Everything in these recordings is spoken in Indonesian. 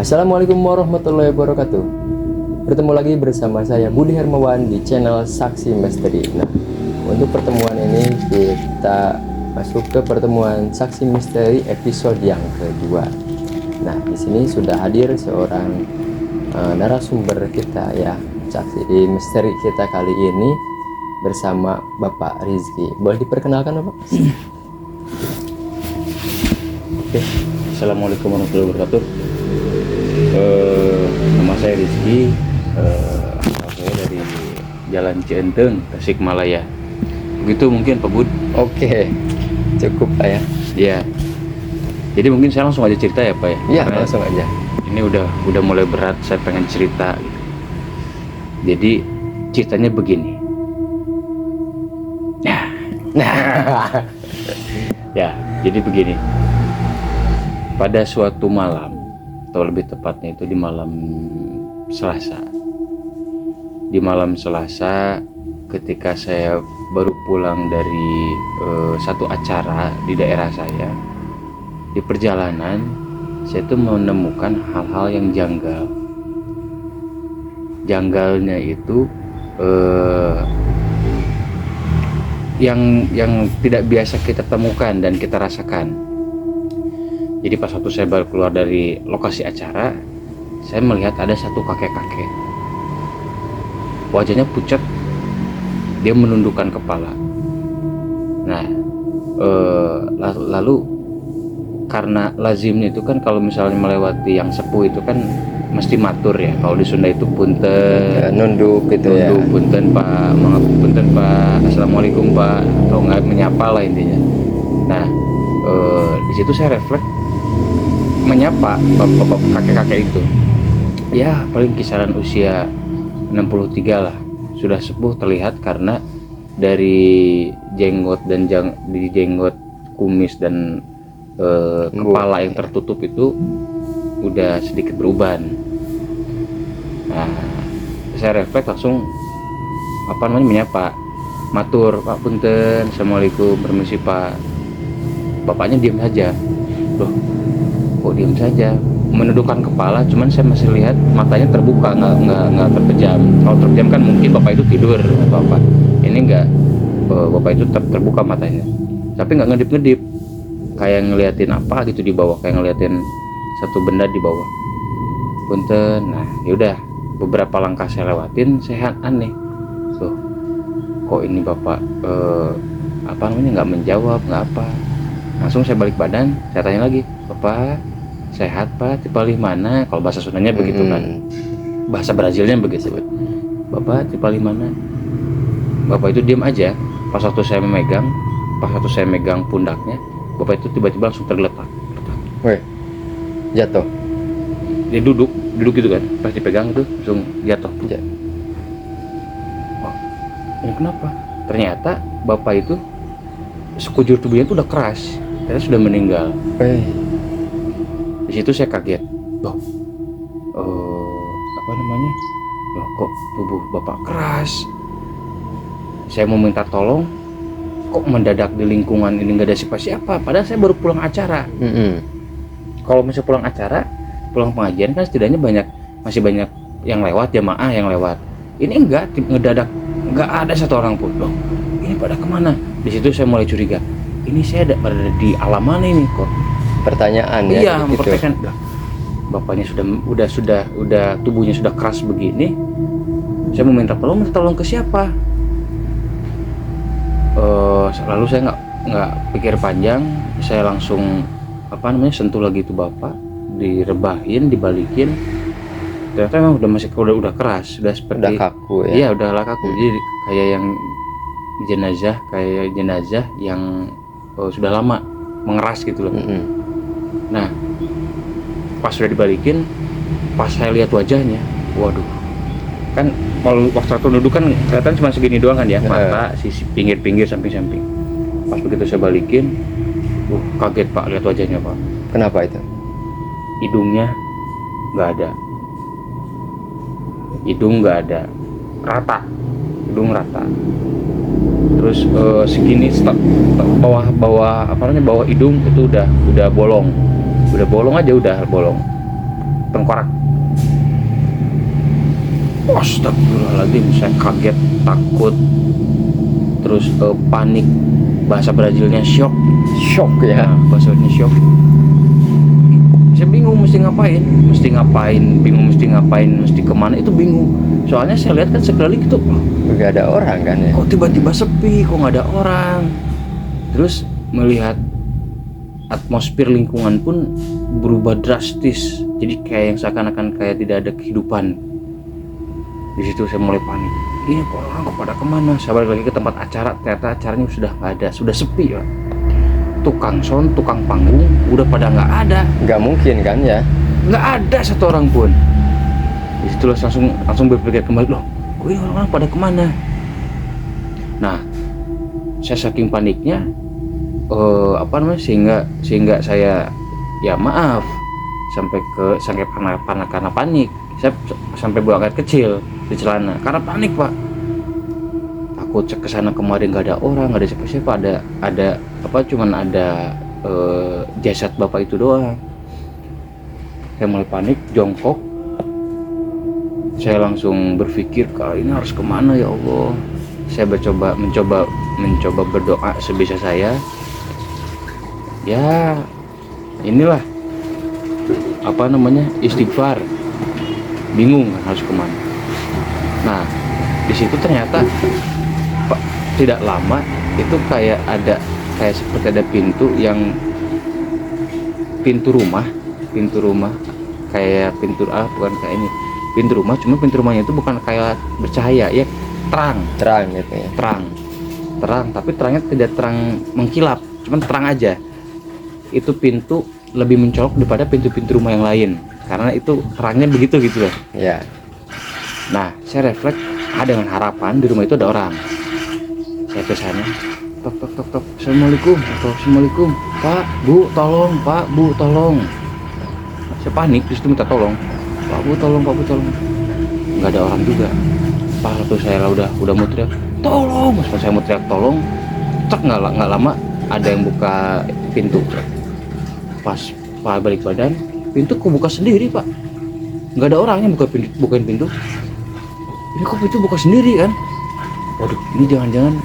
Assalamualaikum warahmatullahi wabarakatuh. Bertemu lagi bersama saya Budi Hermawan di channel Saksi Misteri. Nah, untuk pertemuan ini kita masuk ke pertemuan Saksi Misteri episode yang kedua. Nah, di sini sudah hadir seorang narasumber kita ya, Saksi Misteri kita kali ini bersama Bapak Rizky. Boleh diperkenalkan, Bapak? Oke, Assalamualaikum warahmatullahi wabarakatuh. Nama saya Rizky, asal saya dari Jalan Cienteng, Tasikmalaya. Begitu mungkin Pak Bud. Oke, cukup Pak ya. Ya, jadi mungkin saya langsung aja cerita ya Pak ya. Iya, Karena langsung aja. ini udah mulai berat, saya pengen cerita. Jadi ceritanya begini. Nah, Ya, jadi begini. Pada suatu malam, atau lebih tepatnya itu di malam Selasa. Di malam Selasa, ketika saya baru pulang dari satu acara di daerah saya, di perjalanan saya tuh menemukan hal-hal yang janggal. Janggalnya itu yang tidak biasa kita temukan dan kita rasakan. Jadi pas waktu saya baru keluar dari lokasi acara, saya melihat ada satu kakek-kakek. Wajahnya pucat, dia menundukkan kepala. Nah, lalu karena lazimnya itu kan kalau misalnya melewati yang sepuh itu kan mesti matur ya. Kalau di Sunda itu punten, nunduk gitu ya. nunduk, punten Pak, punten Pak, assalamualaikum Pak, atau nggak menyapa lah intinya. Nah, di situ saya refleks menyapa bapak kakek-kakek itu. Ya paling kisaran usia 63 lah, sudah sepuh terlihat karena dari jenggot dan di jenggot, kumis dan kepala yang tertutup itu udah sedikit beruban. Nah, saya refleks langsung menyapa, matur, Pak punten, assalamualaikum, permisi Pak. Bapaknya diam saja. Loh, kok diam saja? Menundukkan kepala, cuman saya masih lihat matanya terbuka, nggak terpejam. Kalau terpejam kan mungkin bapak itu tidur atau apa. Ini nggak, bapak itu terbuka matanya, tapi nggak ngedip-ngedip, kayak ngeliatin apa gitu di bawah, kayak ngeliatin satu benda di bawah. Punten. Nah, yaudah, beberapa langkah saya lewatin, saya aneh. Loh, kok ini bapak nggak menjawab, nggak apa. Langsung saya balik badan, saya tanya lagi, Bapak sehat Pak, Cipali mana? Kalau bahasa Sundanya begitu kan, bahasa Brazilnya begitu. Bapak Cipali mana? Bapak itu diam aja. Pas waktu saya megang pundaknya, bapak itu tiba-tiba langsung tergeletak. Weh, jatuh. Dia duduk gitu kan, pas dipegang itu langsung jatuh. Oh, ini kenapa? Ternyata bapak itu sekujur tubuhnya itu udah keras, ternyata sudah meninggal. Di situ saya kaget. Loh, loh kok tubuh bapak keras? Saya mau minta tolong, kok mendadak di lingkungan ini nggak ada siapa-siapa? Padahal saya baru pulang acara. Kalau misalnya pulang acara, pulang pengajian kan setidaknya masih banyak yang lewat, jamaah yang lewat. Ini enggak, ngedadak nggak ada satu orang pun. Loh, ini pada kemana? Di situ saya mulai curiga. Ini saya berada di alam mana ini kok? Pertanyaan ya. Iya, mempertanyakan. Bapaknya sudah tubuhnya sudah keras begini. Saya mau minta tolong ke siapa? Lalu saya nggak pikir panjang, saya langsung sentuh lagi itu bapak, direbahin, dibalikin. Ternyata memang udah keras, udah seperti udah kaku ya. Iya, udah kaku. Jadi kayak yang jenazah yang sudah lama mengeras gitu loh. Nah, pas sudah dibalikin, pas saya lihat wajahnya, waduh, kan kalau waktu duduk kan kelihatan cuma segini doang kan ya, mata, sisi pinggir-pinggir, samping-samping. Pas begitu saya balikin, kaget Pak lihat wajahnya Pak. Kenapa itu? Hidungnya nggak ada, hidung nggak ada, hidung rata. Terus segini bawah hidung itu udah bolong aja, udah bolong. tengkorak. Astagfirullahaladzim, saya kaget, takut, terus panik, bahasa Brazilnya shock. Shock ya. Nah, bahasanya shock. Saya bingung mesti ngapain, bingung mesti ngapain, mesti kemana, itu bingung. Soalnya saya lihat kan sekeliling itu, Gak ada orang kan ya. kok tiba-tiba sepi, kok nggak ada orang. Terus melihat atmosfer lingkungan pun berubah drastis, jadi kayak yang seakan-akan kayak tidak ada kehidupan. Di situ saya mulai panik, ini kok orang kok pada kemana. Saya balik lagi ke tempat acara, ternyata acaranya sudah nggak ada, sudah sepi ya. Tukang sound, tukang panggung udah pada nggak ada, Gak mungkin kan ya. nggak ada satu orang pun. Di situ langsung berpikir kembali, loh, kok ini orang-orang pada kemana. Nah, saya saking paniknya, sehingga saya, ya maaf, sampai karena panik, saya sampai buang air kecil di celana karena panik, Pak. Takut kesana kemari nggak ada orang, nggak ada siapa-siapa, cuman ada jasad bapak itu doang. Saya mulai panik, jongkok. Saya langsung berpikir, kali ini harus kemana ya Allah. Saya mencoba berdoa sebisa saya. Ya, inilah istighfar. Bingung kan harus kemana. Nah, di situ ternyata tidak lama itu kayak seperti ada pintu rumah kayak bukan kayak ini pintu rumah, cuma pintu rumahnya itu bukan kayak bercahaya ya, terang gitu ya. terang, tapi terangnya tidak terang mengkilap, cuma terang aja. Itu pintu lebih mencolok daripada pintu-pintu rumah yang lain karena itu terangnya begitu gitu loh Ya. Nah, saya refleks dengan harapan di rumah itu ada orang. Saya ke sana, tok, assalamualaikum, Pak, Bu, tolong. Saya panik, di situ minta tolong, Pak Bu, tolong. Nggak ada orang juga. Pas waktu saya udah mau teriak, tolong. Pas saya mau teriak tolong, nggak lama ada yang buka pintu. Pas balik badan, pintu kebuka sendiri, Pak. Nggak ada orang yang bukain pintu. Ini kok pintu buka sendiri kan? Waduh, ini jangan-jangan.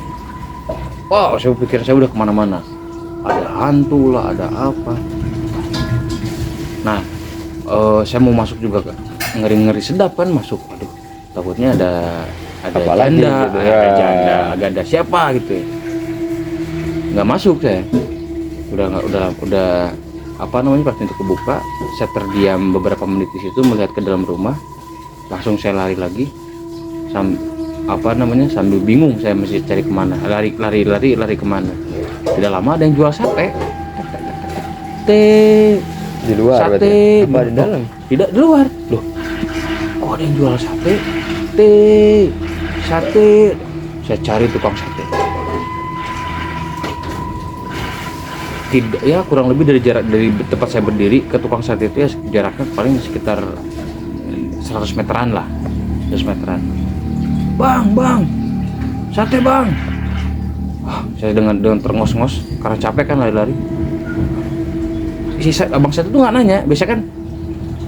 Wow, saya pikir saya udah kemana-mana. Ada hantu lah, ada apa. Nah, saya mau masuk juga, Kak. Ngeri-ngeri sedap kan masuk. Aduh, takutnya ada Apalagi janda, gitu ya. ada siapa gitu ya. Nggak masuk saya. Udah pas pintu kebuka, saya terdiam beberapa menit di situ melihat ke dalam rumah. Langsung saya lari lagi. Sambil bingung saya mesti cari kemana, lari kemana. Tidak lama ada yang jual sate. Di luar Sate berarti. Apa di dalam? Tidak, di luar. Loh, kok ada yang jual sate? Sate. Saya cari tukang sate. Tidak, ya kurang lebih dari jarak dari tempat saya berdiri ke tukang sate itu ya jaraknya paling sekitar 100 meteran lah. 100 meteran. Bang, sate bang. Saya dengan terngos-ngos karena capek kan lari-lari. Si abang sate tuh nggak nanya, biasa kan,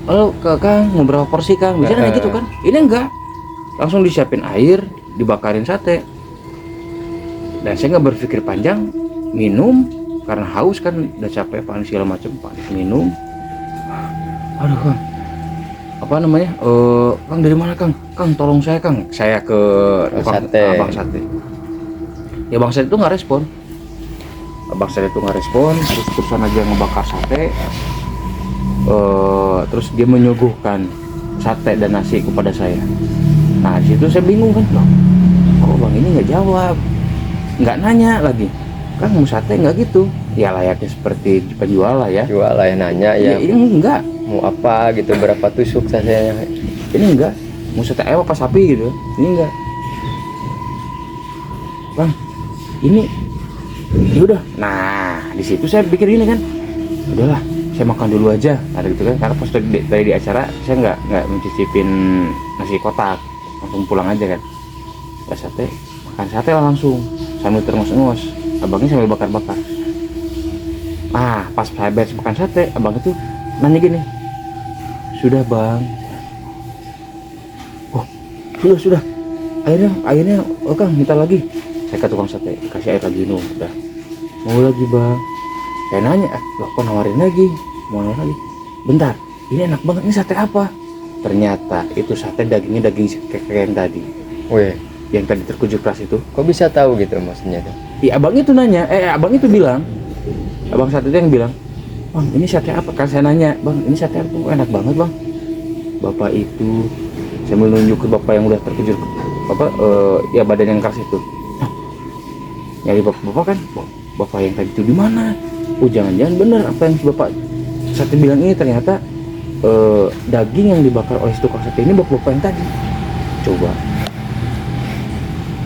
halo Kang, mau berapa porsi Kang? Biasanya nanya gitu kan. Ini enggak, langsung disiapin air, dibakarin sate. Dan saya nggak berpikir panjang, minum karena haus kan, udah capek panik segala macam, minum. Aduh Kang, Kang dari mana Kang? Kang tolong saya Kang. Saya ke tukang abang sate. Ya bang sate itu nggak respon. Abang sate itu nggak respon. Terusan aja ngebakar sate. Terus dia menyuguhkan sate dan nasi kepada saya. Nah di situ saya bingung kan, loh, kok bang ini nggak jawab, nggak nanya lagi. Kang mau sate nggak gitu? Ya layaknya seperti penjual lah ya. Jual lah ya, nanya ya. Ini enggak. Mau apa gitu, berapa tusuk satenya. Ini enggak, mau sate ayam apa sapi gitu. Ini enggak. Bang, ini udah. Nah, di situ saya pikir gini kan. Udahlah, saya makan dulu aja. Ada gitu kan. Karena pas tadi di acara saya nggak mencicipin nasi kotak. Langsung pulang aja kan. Pas sate, makan sate langsung sambil terngos-ngos. Abangnya sambil bakar-bakar. Pas saya beres makan sate, abang itu nanya gini, Sudah bang. Oh sudah. Airnya oh Kang minta lagi. Saya ke tukang sate kasih air lagi minum. Udah mau lagi bang. Saya nanya, loh kok nawarin lagi? Mau nawarin lagi? Bentar, ini enak banget, ini sate apa? Ternyata itu sate dagingnya daging kayak yang tadi. Weh, Yang tadi terkujur keras itu. kok bisa tahu gitu maksudnya tuh? Iya abang itu nanya, abang itu bilang, abang sate itu yang bilang, bang ini sate apa? Kan saya nanya, bang ini sate apa? Enak banget bang. Bapak itu, saya menunjuk ke bapak yang udah terkujur, ya badan yang keras itu. Nah, nyari bapak kan, bapak yang tadi itu di mana? Oh jangan-jangan bener apa yang bapak sate bilang ini, ternyata daging yang dibakar oleh si tukang sate ini bapak yang tadi. Coba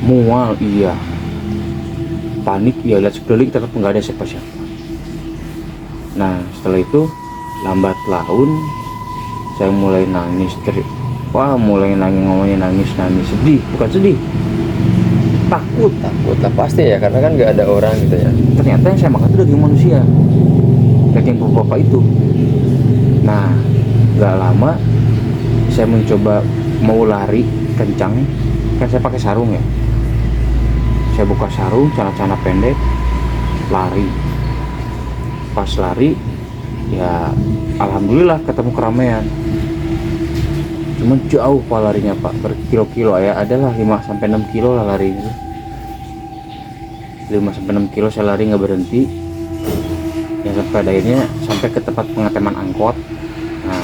mual, iya, panik, ya lihat sekeliling tetap nggak ada siapa-siapa. Nah setelah itu lambat laun saya mulai nangis, mulai nangis, sedih, bukan sedih, takut Lah pasti ya, karena kan nggak ada orang gitu ya. ternyata yang saya makan itu daging manusia, daging bapak itu. Nah nggak lama saya mencoba mau lari kencang, kan saya pakai sarung ya, saya buka sarung celana pendek lari. Pas lari ya alhamdulillah ketemu keramaian, cuman jauh pak larinya pak, berkilo-kilo ya, adalah 5-6 kilo lah larinya. 5-6 kilo saya lari nggak berhenti, yang sampai akhirnya sampai ke tempat pengeteman angkot. Nah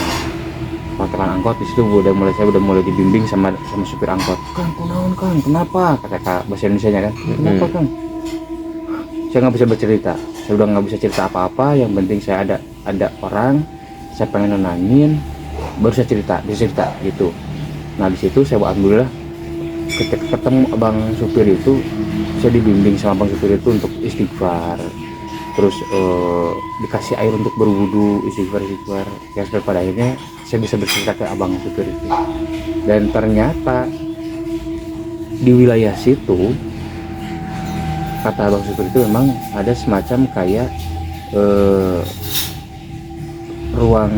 pengeteman angkot di situ saya udah mulai dibimbing sama supir angkot. Kang kunaon Kang, kenapa? Kata bahasa Indonesia nya kan, kenapa Kang? Saya nggak bisa bercerita, saya udah nggak bisa cerita apa-apa. Yang penting saya ada orang, saya pengen nenangin, baru saya bisa cerita gitu. Nah di situ saya alhamdulillah ketemu abang supir itu, saya dibimbing sama abang supir itu untuk istighfar, terus dikasih air untuk berwudu, istighfar. Ya sampai pada akhirnya saya bisa bercerita ke abang supir itu. Dan ternyata di wilayah situ, kata abang supir itu, memang ada semacam kayak ruang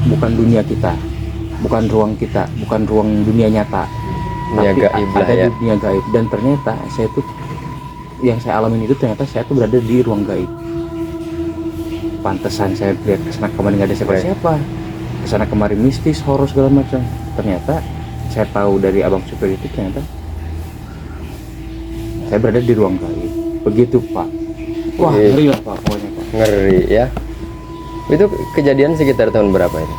bukan dunia kita, bukan ruang kita, bukan ruang dunia nyata, Dunia tapi gaib lah ada ya. di dunia gaib. Dan ternyata saya tuh, yang saya alamin itu, ternyata saya tuh berada di ruang gaib. Pantesan saya lihat kesana kemari nggak ada siapa-siapa, kesana kemari mistis, horor segala macam. Ternyata saya tahu dari abang supir itu, ternyata saya berada di ruang gaib. Begitu pak. Wah ngeri lah pak, pokoknya pak. Ngeri ya. Itu kejadian sekitar tahun berapa itu?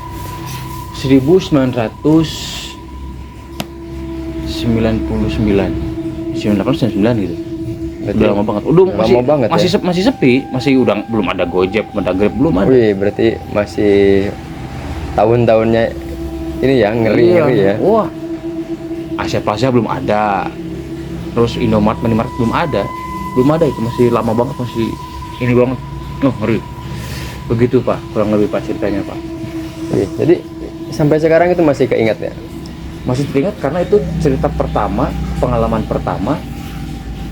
1999 gitu. Berarti Udah lama banget. Udah lama banget ya? masih sepi, masih udah belum ada Gojek, belum ada Grab, belum ada. Wih, berarti masih tahun-tahunnya ini ya, ngeri ya. Wah, Asia Plaza belum ada, terus Indomart, Minimart belum ada itu, masih lama banget, masih ini banget. Ngeri. Begitu pak, kurang lebih pak ceritanya pak. Wih, jadi sampai sekarang itu masih keingat ya? Masih teringat karena itu cerita pertama, pengalaman pertama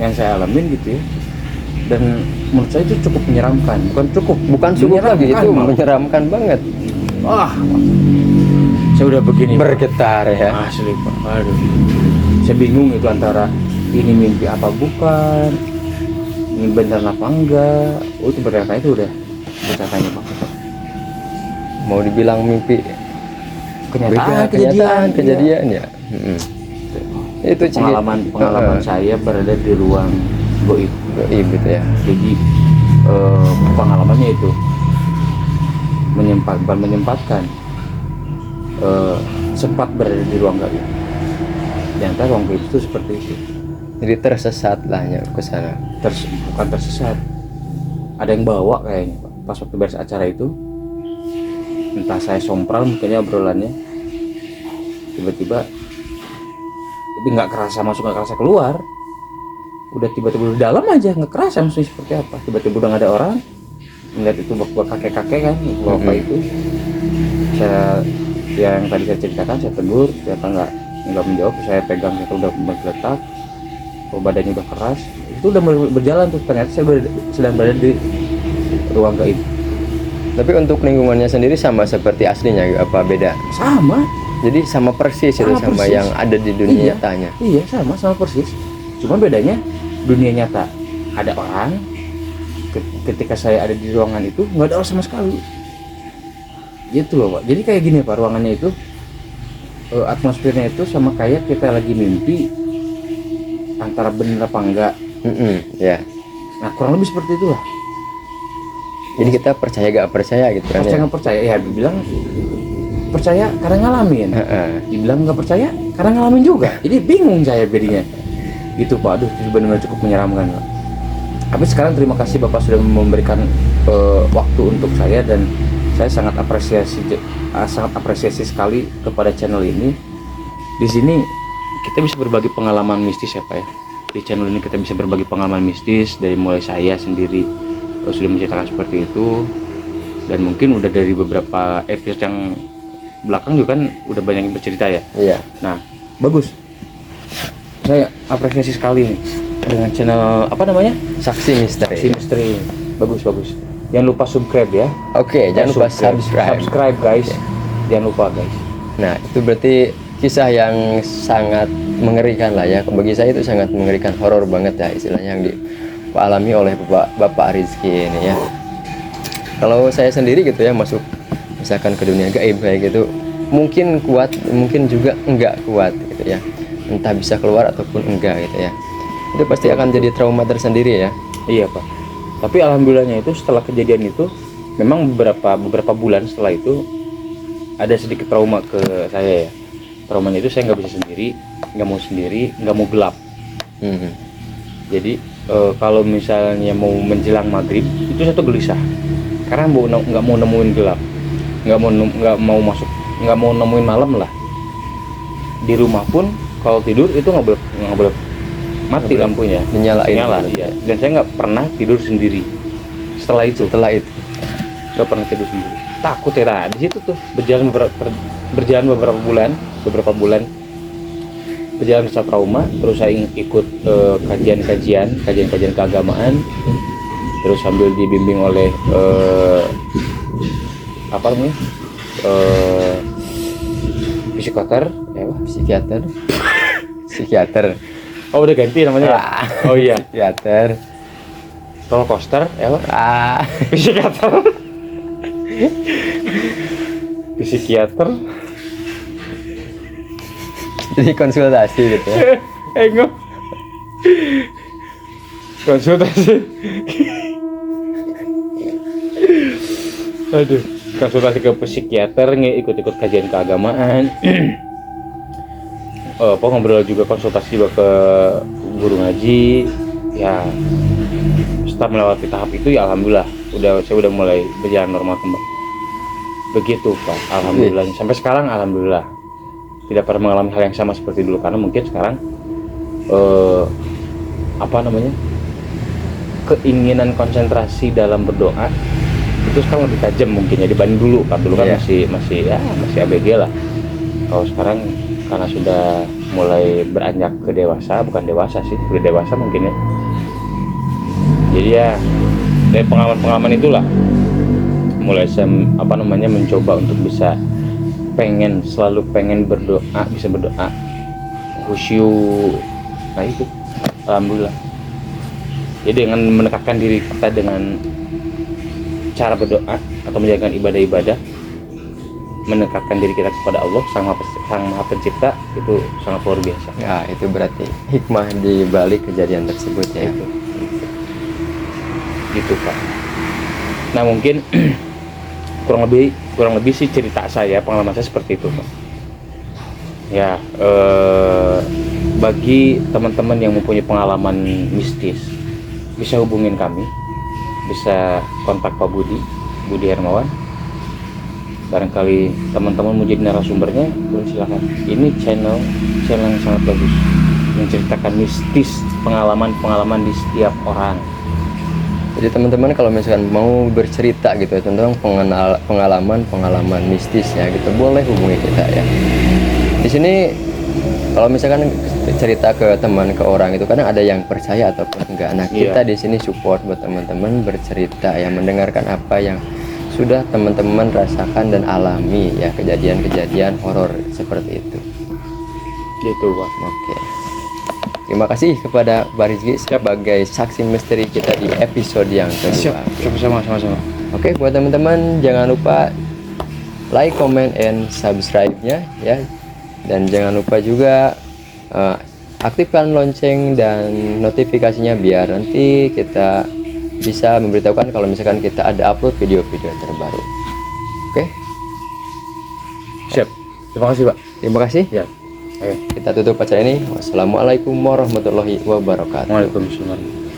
yang saya alamin gitu ya. Dan menurut saya itu cukup menyeramkan, bukan cukup lagi, itu malah. menyeramkan banget. Wah, saya udah begini Pak. Bergetar ya. Asli pak, aduh, saya bingung itu antara ini mimpi apa bukan, ini beneran apa enggak. Oh itu berkata itu udah berkatanya pak. Mau dibilang mimpi, Kenyataan kejadian ya. Itu pengalaman saya berada di ruang goib gitu ya. jadi pengalamannya itu menyempatkan sempat berada di ruang gaib. Ternyata ruang gaib itu seperti itu. Jadi tersesat lah ya ke sana. Bukan tersesat, ada yang bawa kayaknya Pak. Pas waktu beres acara itu, entah saya sompral mungkinnya obrolannya, tiba-tiba tapi nggak kerasa masuk, nggak kerasa keluar, udah tiba-tiba di dalam aja, nggak kerasa maksudnya seperti apa. Tiba-tiba udah nggak ada orang, melihat itu bapak kakek-kakek kan, bapak itu. Saya yang tadi saya ceritakan, saya tegur, ternyata nggak menjawab. Saya pegang, saya udah bergeletak, badannya udah keras. Itu udah mulai berjalan tuh, ternyata saya sedang berada di ruang gaib. Tapi untuk lingkungannya sendiri sama seperti aslinya apa beda? Sama. Jadi sama persis itu Sama sama persis. yang ada di dunia Iya. nyatanya. Iya, sama persis. Cuma bedanya dunia nyata ada orang, ketika saya ada di ruangan itu nggak ada orang sama sekali. Gitu loh, Pak. Jadi kayak gini, Pak, ruangannya itu atmosfernya itu sama kayak kita lagi mimpi, antara bener apa enggak. Ya. Nah, kurang lebih seperti itulah. Jadi kita percaya gak percaya gitu kan Percaya ya. nggak percaya, ya dibilang percaya karena ngalamin, Heeh. dibilang nggak percaya karena ngalamin juga. Jadi bingung saya jadinya. Gitu, Pak. Aduh, itu benar-benar cukup menyeramkan, Pak. Tapi sekarang terima kasih Bapak sudah memberikan waktu untuk saya, dan saya sangat apresiasi sekali kepada channel ini. Di sini kita bisa berbagi pengalaman mistis ya, Pak ya. Di channel ini kita bisa berbagi pengalaman mistis, dari mulai saya sendiri sudah menceritakan seperti itu, dan mungkin udah dari beberapa episode yang belakang juga kan udah banyak yang bercerita ya. Iya. Nah, bagus. Saya apresiasi sekali nih dengan channel apa namanya? Saksi misteri. Si Misteri. Bagus. Jangan lupa subscribe ya. Oke, jangan lupa subscribe. Subscribe, guys. Jangan lupa, guys. Nah, itu berarti kisah yang sangat mengerikan lah ya. Bagi saya itu sangat mengerikan, horor banget ya istilahnya yang dialami oleh Bapak Rizky ini ya. Kalau saya sendiri gitu ya masuk misalkan ke dunia gaib kayak gitu, mungkin kuat, mungkin juga enggak kuat gitu ya. Entah bisa keluar ataupun enggak gitu ya. Itu pasti akan jadi trauma tersendiri ya. Iya, Pak. Tapi alhamdulillahnya itu setelah kejadian itu memang beberapa bulan setelah itu ada sedikit trauma ke saya ya. Traumanya itu saya nggak bisa sendiri, nggak mau gelap. Jadi kalau misalnya mau menjelang maghrib itu saya tuh gelisah karena nggak mau nemuin gelap, nggak mau nemuin malam lah. Di rumah pun kalau tidur itu nggak boleh mati lampunya, Dinyalain. nyala. Iya. Dan saya nggak pernah tidur sendiri setelah itu nggak pernah tidur sendiri, takut ya. Nah, di situ tuh berjalan beberapa bulan berjalan rasa trauma. Terus saya ikut kajian keagamaan, terus sambil dibimbing oleh apa namanya, Psikiater. oh udah ganti namanya ya? Oh iya, Psikiater. roller coaster ya, Pak. Psikiater Jadi konsultasi gitu ya. enggak konsultasi. Aduh, konsultasi ke psikiater, ikut kajian keagamaan. Ngobrol juga, konsultasi juga ke guru ngaji ya. Setelah melewati tahap itu ya alhamdulillah saya udah mulai berjalan normal kembali. Begitu, Pak. Alhamdulillah. Sampai sekarang alhamdulillah tidak pernah mengalami hal yang sama seperti dulu, karena mungkin sekarang keinginan konsentrasi dalam berdoa itu sekarang lebih tajam mungkin ya dibanding dulu. Kan dulu kan masih ABG lah. Kalau sekarang karena sudah mulai beranjak ke dewasa, bukan dewasa sih, udah dewasa mungkin ya. Jadi ya dari pengalaman itulah mulai saya mencoba untuk bisa selalu pengen berdoa, bisa berdoa khusyuk. Nah itu alhamdulillah. Jadi dengan mendekatkan diri kita dengan cara berdoa atau menjalankan ibadah-ibadah, mendekatkan diri kita kepada Allah Sang Maha Pencipta, itu sangat luar biasa. Ya, itu berarti hikmah di balik kejadian tersebut ya. Itu. Gitu, Pak. Nah, mungkin kurang lebih sih cerita saya, pengalaman saya seperti itu, Pak. Ya, bagi teman-teman yang mempunyai pengalaman mistis, bisa hubungin kami, bisa kontak Pak Budi Hermawan. Barangkali teman-teman mau jadi narasumbernya, boleh silakan. Ini channel yang sangat bagus, menceritakan mistis, pengalaman di setiap orang. Jadi teman-teman kalau misalkan mau bercerita gitu ya tentang pengalaman mistisnya gitu, boleh hubungi kita ya. Di sini kalau misalkan cerita ke teman, ke orang itu kadang ada yang percaya ataupun enggak. Nah, kita di sini support buat teman-teman bercerita ya, mendengarkan apa yang sudah teman-teman rasakan dan alami ya kejadian-kejadian horor seperti itu. Gitu Pak. Oke. Terima kasih kepada Pak Rizky sebagai saksi misteri kita di episode yang kedua. Sama-sama. Oke, buat teman-teman jangan lupa like, comment, and subscribe-nya ya. Dan jangan lupa juga aktifkan lonceng dan notifikasinya biar nanti kita bisa memberitahukan kalau misalkan kita ada upload video-video terbaru. Oke, Siap. Terima kasih Pak. terima kasih. Ya. Oke. Kita tutup acara ini. Wassalamualaikum warahmatullahi wabarakatuh. Waalaikumsalam.